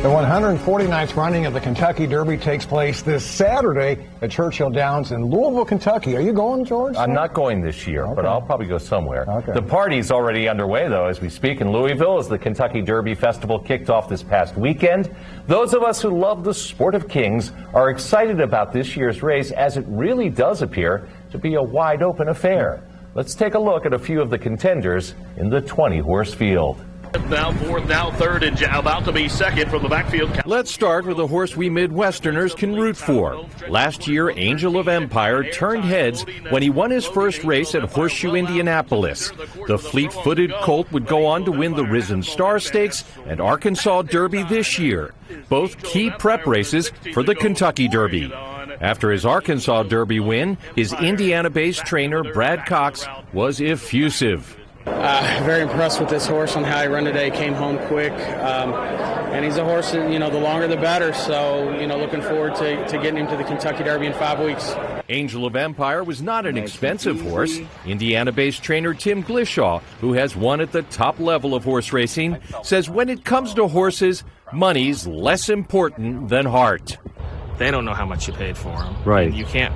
The 149th running of the Kentucky Derby takes place this Saturday at Churchill Downs in Louisville, Kentucky. Are you going, George? I'm not going this year, Okay. but I'll probably go somewhere. Okay. The party's already underway, though, as we speak in Louisville, as the Kentucky Derby Festival kicked off this past weekend. Those of us who love the sport of kings are excited about this year's race, as it really does appear to be a wide-open affair. Let's take a look at a few of the contenders in the 20-horse field. Now fourth, now third, and about to be second from the backfield. Let's start with a horse we Midwesterners can root for. Last year, Angel of Empire turned heads when he won his first race at Horseshoe, Indianapolis. The fleet-footed colt would go on to win the Risen Star Stakes and Arkansas Derby this year, both key prep races for the Kentucky Derby. After his Arkansas Derby win, his Indiana-based trainer, Brad Cox, was effusive. Very impressed with this horse on how he ran today. Came home quick, and he's a horse that, the longer the better. So, looking forward to getting him to the Kentucky Derby in 5 weeks. Angel of Empire was not an expensive horse. Indiana-based trainer Tim Glishaw, who has won at the top level of horse racing, says when it comes to horses, money's less important than heart. They don't know how much you paid for them. Right. And you can't,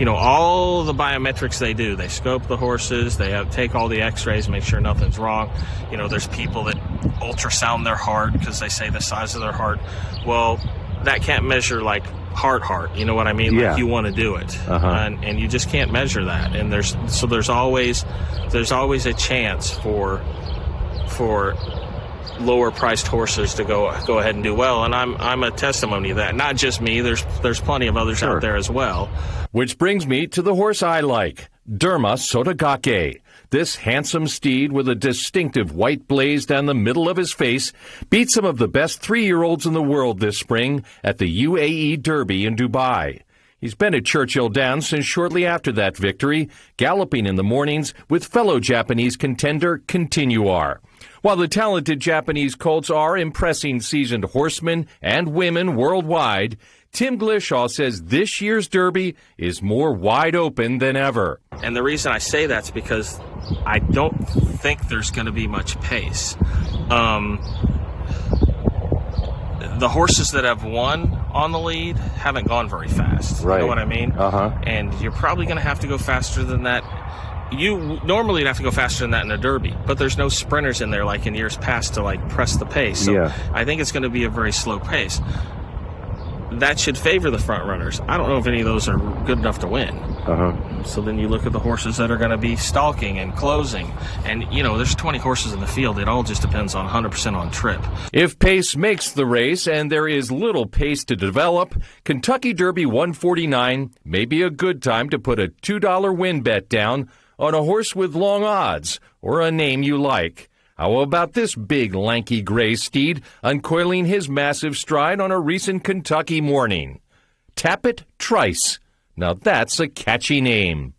all the biometrics they do, they scope the horses, they take all the x-rays, make sure nothing's wrong. There's people that ultrasound their heart because they say the size of their heart. Well, that can't measure like heart, you know what I mean? Yeah. Like you want to do it. And you just can't measure that. And there's always a chance for lower priced horses to go ahead and do well, and I'm a testimony to that. Not just me, there's plenty of others out there as well. Which brings me to the horse I like, Derma Sotogake. This handsome steed with a distinctive white blaze down the middle of his face beat some of the best 3-year-olds in the world this spring at the UAE Derby in Dubai. He's been at Churchill Downs since shortly after that victory, galloping in the mornings with fellow Japanese contender Continuar. While the talented Japanese colts are impressing seasoned horsemen and women worldwide, Tim Glishaw says this year's Derby is more wide open than ever. And the reason I say that's because I don't think there's going to be much pace. The horses that have won on the lead haven't gone very fast. Right. You know what I mean? Uh-huh. And you're probably going to have to go faster than that. You normally would have to go faster than that in a Derby, but there's no sprinters in there like in years past to press the pace. So I think it's going to be a very slow pace. That should favor the front runners. I don't know if any of those are good enough to win. So then you look at the horses that are going to be stalking and closing. And, there's 20 horses in the field. It all just depends on 100% on trip. If pace makes the race and there is little pace to develop, Kentucky Derby 149 may be a good time to put a $2 win bet down on a horse with long odds or a name you like. How about this big, lanky gray steed uncoiling his massive stride on a recent Kentucky morning? Tappet Trice. Now that's a catchy name.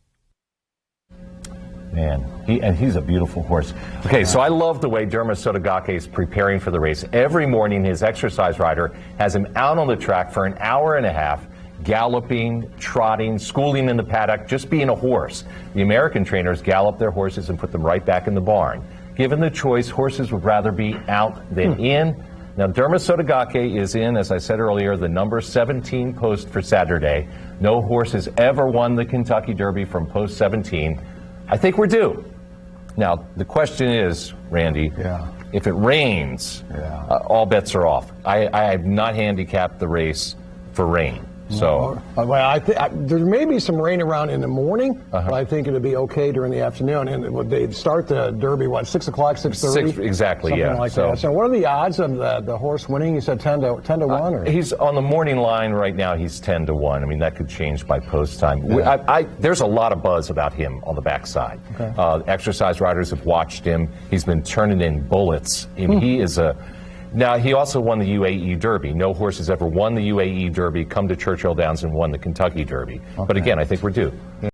Man, he's a beautiful horse. Okay, so I love the way Derma Sotogake is preparing for the race. Every morning, his exercise rider has him out on the track for an hour and a half, galloping, trotting, schooling in the paddock, just being a horse. The American trainers gallop their horses and put them right back in the barn. Given the choice, horses would rather be out than in. Now, Derma Sotogake is in, as I said earlier, the number 17 post for Saturday. No horse has ever won the Kentucky Derby from post 17. I think we're due. Now, the question is, Randy, if it rains, all bets are off. I have not handicapped the race for rain. So, there may be some rain around in the morning, but I think it'll be okay during the afternoon. And they'd start the Derby, 6 o'clock, 6:30? Exactly, something like that. So what are the odds of the horse winning? You said 10 to 1? Or? He's on the morning line right now. He's 10 to 1. I mean, that could change by post time. There's a lot of buzz about him on the backside. Exercise riders have watched him. He's been turning in bullets. And he is Now, he also won the UAE Derby. No horse has ever won the UAE Derby, come to Churchill Downs and won the Kentucky Derby. But again, I think we're due.